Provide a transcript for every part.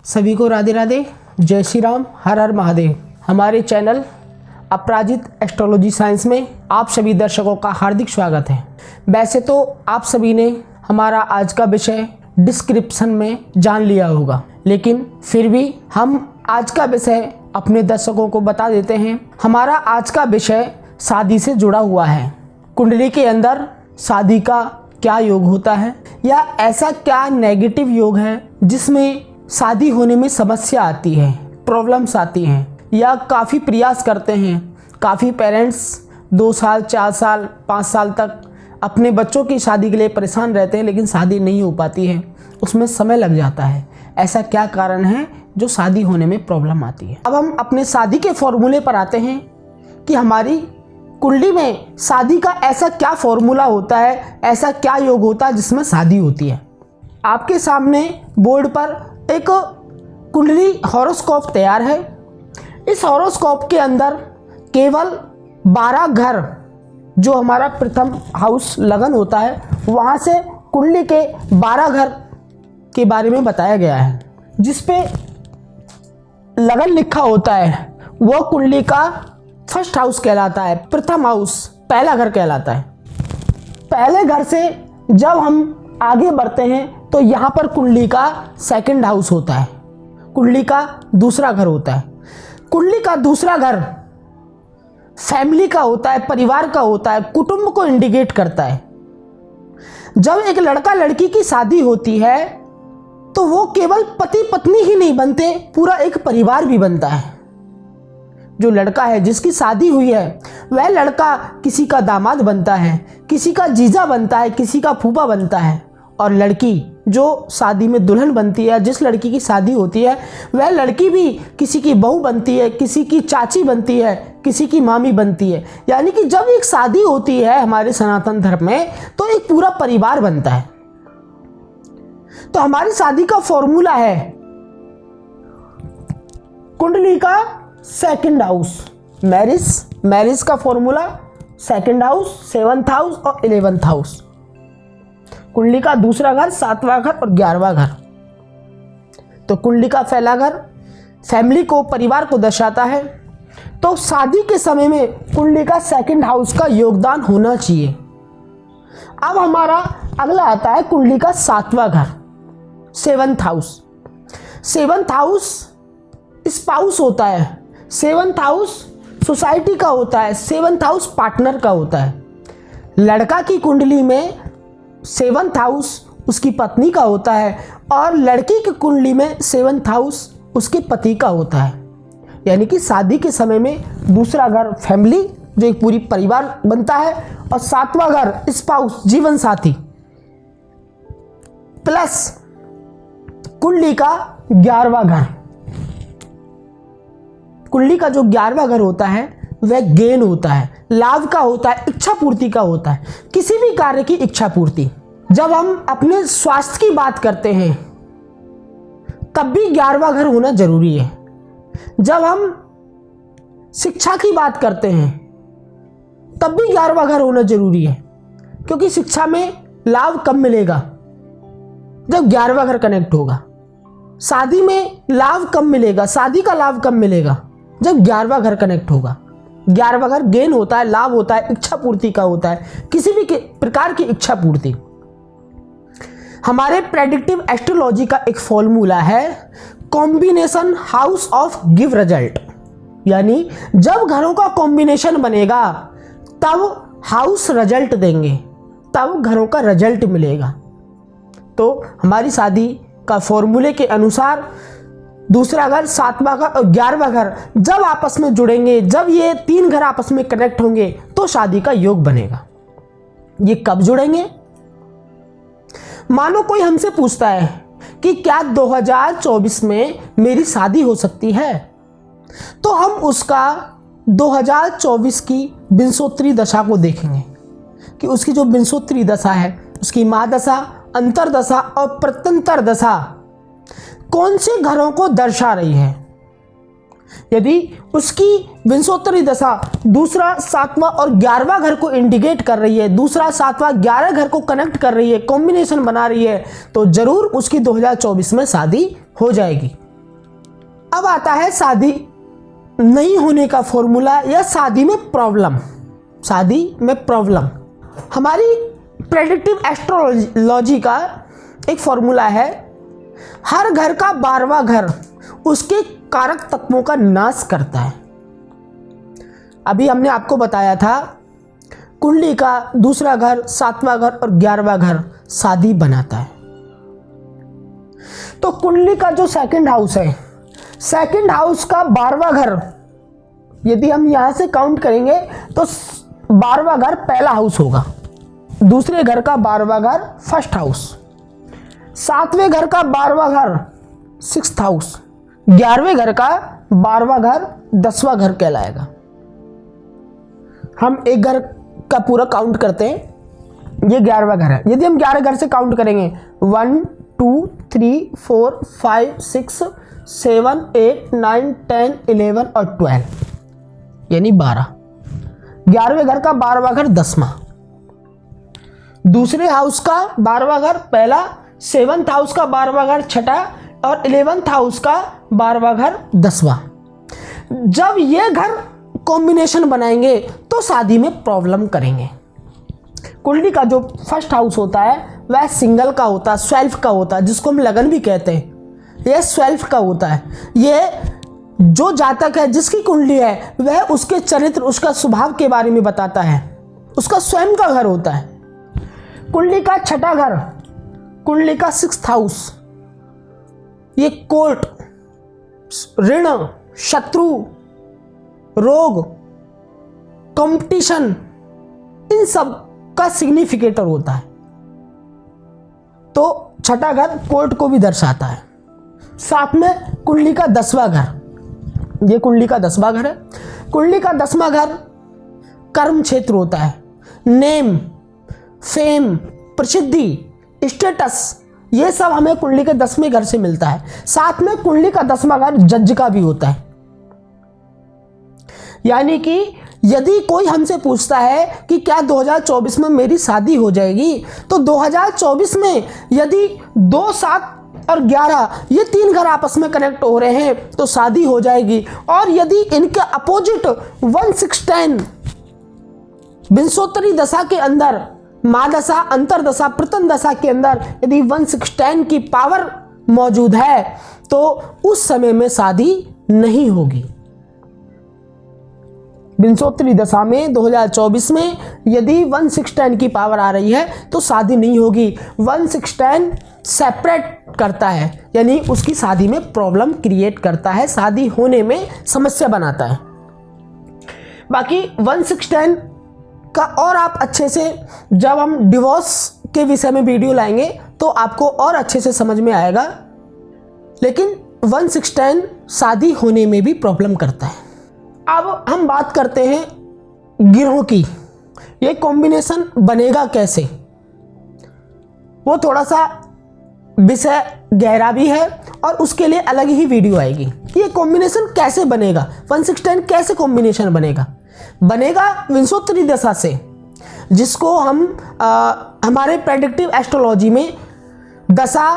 सभी को राधे राधे, जय श्री राम, हर हर महादेव। हमारे चैनल अपराजित एस्ट्रोलॉजी साइंस में आप सभी दर्शकों का हार्दिक स्वागत है। वैसे तो आप सभी ने हमारा आज का विषय डिस्क्रिप्शन में जान लिया होगा, लेकिन फिर भी हम आज का विषय अपने दर्शकों को बता देते हैं। हमारा आज का विषय शादी से जुड़ा हुआ है। कुंडली के अंदर शादी का क्या योग होता है, या ऐसा क्या नेगेटिव योग है जिसमें शादी होने में समस्या आती है, प्रॉब्लम्स आती हैं, या काफ़ी प्रयास करते हैं। काफ़ी पेरेंट्स 2 साल, 4 साल, 5 साल तक अपने बच्चों की शादी के लिए परेशान रहते हैं, लेकिन शादी नहीं हो पाती है, उसमें समय लग जाता है। ऐसा क्या कारण है जो शादी होने में प्रॉब्लम आती है। अब हम अपने शादी के फॉर्मूले पर आते हैं कि हमारी कुंडली में शादी का ऐसा क्या फॉर्मूला होता है, ऐसा क्या योग होता है जिसमें शादी होती है। आपके सामने बोर्ड पर एक कुंडली हॉरोस्कोप तैयार है। इस हॉरोस्कोप के अंदर केवल 12 घर, जो हमारा प्रथम हाउस लगन होता है, वहाँ से कुंडली के 12 घर के बारे में बताया गया है। जिस पे लगन लिखा होता है वो कुंडली का फर्स्ट हाउस कहलाता है, प्रथम हाउस, पहला घर कहलाता है। पहले घर से जब हम आगे बढ़ते हैं तो यहाँ पर कुंडली का सेकंड हाउस होता है, कुंडली का दूसरा घर होता है। कुंडली का दूसरा घर फैमिली का होता है, परिवार का होता है, कुटुंब को इंडिकेट करता है। जब एक लड़का लड़की की शादी होती है तो वो केवल पति पत्नी ही नहीं बनते, पूरा एक परिवार भी बनता है। जो लड़का है जिसकी शादी हुई है वह लड़का किसी का दामाद बनता है, किसी का जीजा बनता है, किसी का फूफा बनता है। और लड़की जो शादी में दुल्हन बनती है, जिस लड़की की शादी होती है वह लड़की भी किसी की बहू बनती है, किसी की चाची बनती है, किसी की मामी बनती है। यानी कि जब एक शादी होती है हमारे सनातन धर्म में तो एक पूरा परिवार बनता है। तो हमारी शादी का फॉर्मूला है कुंडली का सेकंड हाउस, मैरिज का formula second house, 7th house और 11th हाउस। कुंडली का दूसरा घर, 7वां घर और 11वां घर। तो कुंडली का पहला घर फैमिली को, परिवार को दर्शाता है। तो शादी के समय में कुंडली का सेकंड हाउस का योगदान होना चाहिए। अब हमारा अगला आता है कुंडली का 7वां घर, 7th house. 7th house spouse होता है, 7th हाउस सोसाइटी का होता है, 7th हाउस पार्टनर का होता है। लड़का की कुंडली में 7th हाउस उसकी पत्नी का होता है और लड़की की कुंडली में 7th हाउस उसके पति का होता है। यानी कि शादी के समय में दूसरा घर फैमिली, जो एक पूरी परिवार बनता है, और 7वां घर स्पाउस, जीवन साथी, प्लस कुंडली का 11वां घर। कुंडली का जो 11वां घर होता है वह गेन होता है, लाभ का होता है, इच्छा पूर्ति का होता है, किसी भी कार्य की इच्छा पूर्ति। जब हम अपने स्वास्थ्य की बात करते हैं तब भी 11वां घर होना जरूरी है। जब हम शिक्षा की बात करते हैं तब भी 11वां घर होना जरूरी है, क्योंकि शिक्षा में लाभ कम मिलेगा जब 11वां घर कनेक्ट होगा। शादी में लाभ कम मिलेगा, शादी का लाभ कम मिलेगा जब 11वां घर कनेक्ट होगा। 11वां घर गेन होता है, लाभ होता है, इच्छा पूर्ति का होता है, किसी भी प्रकार की इच्छा पूर्ति। हमारे प्रेडिक्टिव एस्ट्रोलॉजी का एक फॉर्मूला है combination house of give result. यानी जब घरों का कॉम्बिनेशन बनेगा तब हाउस रिजल्ट देंगे, तब घरों का रिजल्ट मिलेगा। तो हमारी शादी का फॉर्मूले के अनुसार दूसरा घर, 7वां घर और 11वां घर जब आपस में जुड़ेंगे, जब ये 3 घर आपस में कनेक्ट होंगे तो शादी का योग बनेगा। ये कब जुड़ेंगे? मानो कोई हमसे पूछता है कि क्या 2024 में मेरी शादी हो सकती है, तो हम उसका 2024 की विंशोत्तरी दशा को देखेंगे कि उसकी जो विंशोत्तरी दशा है, उसकी महादशा, अंतरदशा और प्रत्यंतर दशा कौन से घरों को दर्शा रही है। यदि उसकी विंशोत्तरी दशा दूसरा, 7वां और 11वां घर को इंडिकेट कर रही है, दूसरा, 7वां, 11 घर को कनेक्ट कर रही है, कॉम्बिनेशन बना रही है, तो जरूर उसकी 2024 में शादी हो जाएगी। अब आता है शादी नहीं होने का फॉर्मूला या शादी में प्रॉब्लम। शादी में प्रॉब्लम, हमारी प्रेडिक्टिव एस्ट्रोलॉजी का एक फॉर्मूला है, हर घर का 12वां घर उसके कारक तत्वों का नाश करता है। अभी हमने आपको बताया था कुंडली का दूसरा घर, 7वां घर और 11वां घर शादी बनाता है। तो कुंडली का जो सेकंड हाउस है, सेकंड हाउस का 12वां घर, यदि हम यहां से काउंट करेंगे तो 12वां घर पहला हाउस होगा, दूसरे घर का 12वां घर फर्स्ट हाउस, 7वें घर का 12वां घर सिक्स्थ हाउस, 11वें घर का 12वां घर 10वां घर कहलाएगा। हम एक घर का पूरा काउंट करते हैं, ये 11वां घर है। यदि हम 11 घर से काउंट करेंगे 1 2 3 4 5 6 7 8 9 10 11 और 12 यानी 12। 11वें घर का 12वां घर 10वां, दूसरे हाउस का 12वां घर पहला, 7th हाउस का 12वां घर छठा और 11th हाउस का 12वां घर 10वां। जब ये घर कॉम्बिनेशन बनाएंगे तो शादी में प्रॉब्लम करेंगे। कुंडली का जो फर्स्ट हाउस होता है वह सिंगल का होता है, 12 का होता है, जिसको हम लगन भी कहते हैं। यह 12 का होता है। यह जो जातक है, जिसकी कुंडली है, वह उसके चरित्र, उसका स्वभाव के बारे में बताता है। उसका स्वयं का घर होता है। कुंडली का छठा घर, कुंडली का 6th हाउस, ये कोर्ट, ऋण, शत्रु, रोग, कंपटीशन, इन सब का सिग्निफिकेटर होता है। तो छठा घर कोर्ट को भी दर्शाता है। साथ में कुंडली का 10वां घर, ये कुंडली का 10वां घर है। कुंडली का 10वां घर कर्म क्षेत्र होता है। नेम, फेम, प्रसिद्धि, स्टेटस, ये सब हमें कुंडली के 10वें घर से मिलता है। साथ में कुंडली का 10वां घर जज का भी होता है। यानी कि यदि कोई हमसे पूछता है कि क्या 2024 में मेरी शादी हो जाएगी, तो 2024 में यदि 2, 7 और 11 ये 3 घर आपस में कनेक्ट हो रहे हैं तो शादी हो जाएगी। और यदि इनके अपोजिट 1, 6, 10 विंशोत्तरी दशा के अंदर, महादशा, अंतरदशा, प्रथम दशा के अंदर यदि 1, 6, 10 की पावर मौजूद है तो उस समय में शादी नहीं होगी। विंशोत्तरी दशा में 2024 में यदि 1, 6, 10 की पावर आ रही है तो शादी नहीं होगी। 1, 6, 10 सेपरेट करता है, यानी उसकी शादी में प्रॉब्लम क्रिएट करता है, शादी होने में समस्या बनाता है। बाकी 1, 6, 10 का और आप अच्छे से, जब हम डिवोर्स के विषय में वीडियो लाएंगे तो आपको और अच्छे से समझ में आएगा। लेकिन 1, 6, 10 शादी होने में भी प्रॉब्लम करता है। अब हम बात करते हैं ग्रहों की, ये कॉम्बिनेशन बनेगा कैसे। वो थोड़ा सा विषय गहरा भी है और उसके लिए अलग ही वीडियो आएगी। ये कॉम्बिनेशन कैसे बनेगा, 1, 6, 10 कैसे कॉम्बिनेशन बनेगा। बनेगा विंशोत्तरी दशा से, जिसको हम हमारे प्रेडिक्टिव एस्ट्रोलॉजी में दशा,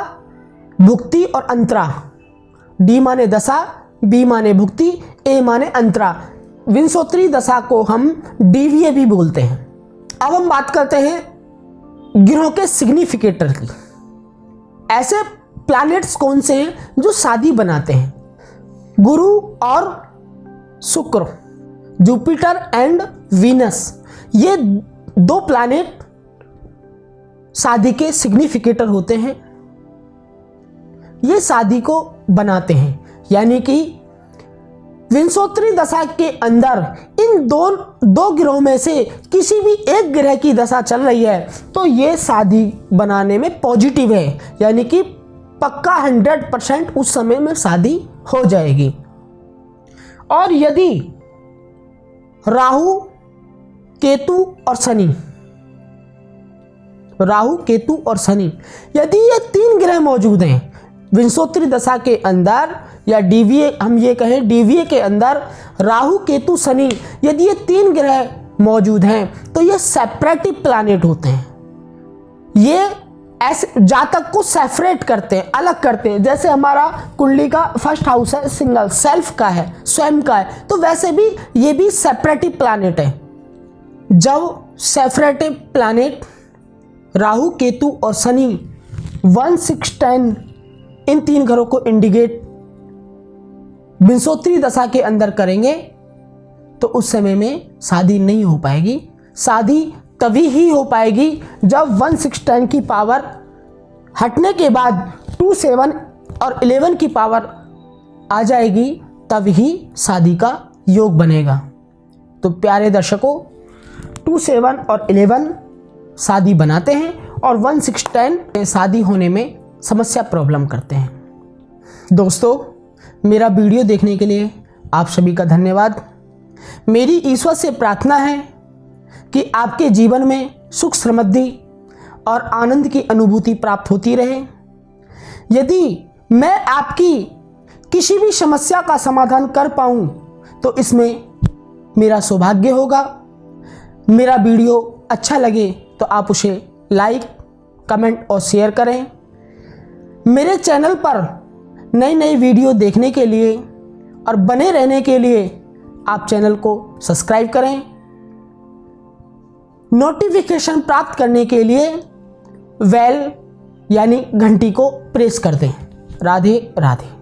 भुक्ति और अंतरा, डी माने दशा, बी माने भुक्ति, ए माने अंतरा, विंशोत्तरी दशा को हम डीवीए भी बोलते हैं। अब हम बात करते हैं ग्रहों के सिग्निफिकेटर की। ऐसे प्लैनेट्स कौन से हैं जो शादी बनाते हैं। गुरु और शुक्र, जुपिटर एंड वीनस, ये 2 प्लैनेट शादी के सिग्निफिकेटर होते हैं। ये शादी को बनाते हैं, यानी कि विंशोत्तरी दशा के अंदर इन दो ग्रहों में से किसी भी एक ग्रह की दशा चल रही है तो ये शादी बनाने में पॉजिटिव है, यानी कि पक्का 100% उस समय में शादी हो जाएगी। और यदि राहु, केतु और शनि, राहु, केतु और शनि, यदि ये 3 ग्रह मौजूद हैं विंशोत्तरी दशा के अंदर, या डीवीए हम ये कहें डीवीए के अंदर, राहु, केतु, शनि, यदि ये 3 ग्रह मौजूद हैं तो ये सेपरेटिव प्लैनेट होते हैं। ये ऐसे जातक को सेपरेट करते हैं, अलग करते हैं। जैसे हमारा कुंडली का फर्स्ट हाउस है सिंगल, सेल्फ का है, स्वयं का है, तो वैसे भी ये भी सेपरेटिव प्लैनेट है। जब सेपरेटिव प्लैनेट राहु, केतु और शनि 1, 6, 10 इन 3 घरों को इंडिकेट विंशोत्तरी दशा के अंदर करेंगे तो उस समय में शादी नहीं हो पाएगी। शादी तभी ही हो पाएगी जब 1, 6, 10 की पावर हटने के बाद 2, 7 और 11 की पावर आ जाएगी, तब ही शादी का योग बनेगा। तो प्यारे दर्शकों, 2, 7 और 11 शादी बनाते हैं और 1, 6, 10 शादी होने में समस्या प्रॉब्लम करते हैं। दोस्तों, मेरा वीडियो देखने के लिए आप सभी का धन्यवाद। मेरी ईश्वर से प्रार्थना है कि आपके जीवन में सुख, समृद्धि और आनंद की अनुभूति प्राप्त होती रहे। यदि मैं आपकी किसी भी समस्या का समाधान कर पाऊँ तो इसमें मेरा सौभाग्य होगा। मेरा वीडियो अच्छा लगे तो आप उसे लाइक, कमेंट और शेयर करें। मेरे चैनल पर नई नई वीडियो देखने के लिए और बने रहने के लिए आप चैनल को सब्सक्राइब करें। नोटिफिकेशन प्राप्त करने के लिए बेल यानी घंटी को प्रेस कर दें। राधे राधे।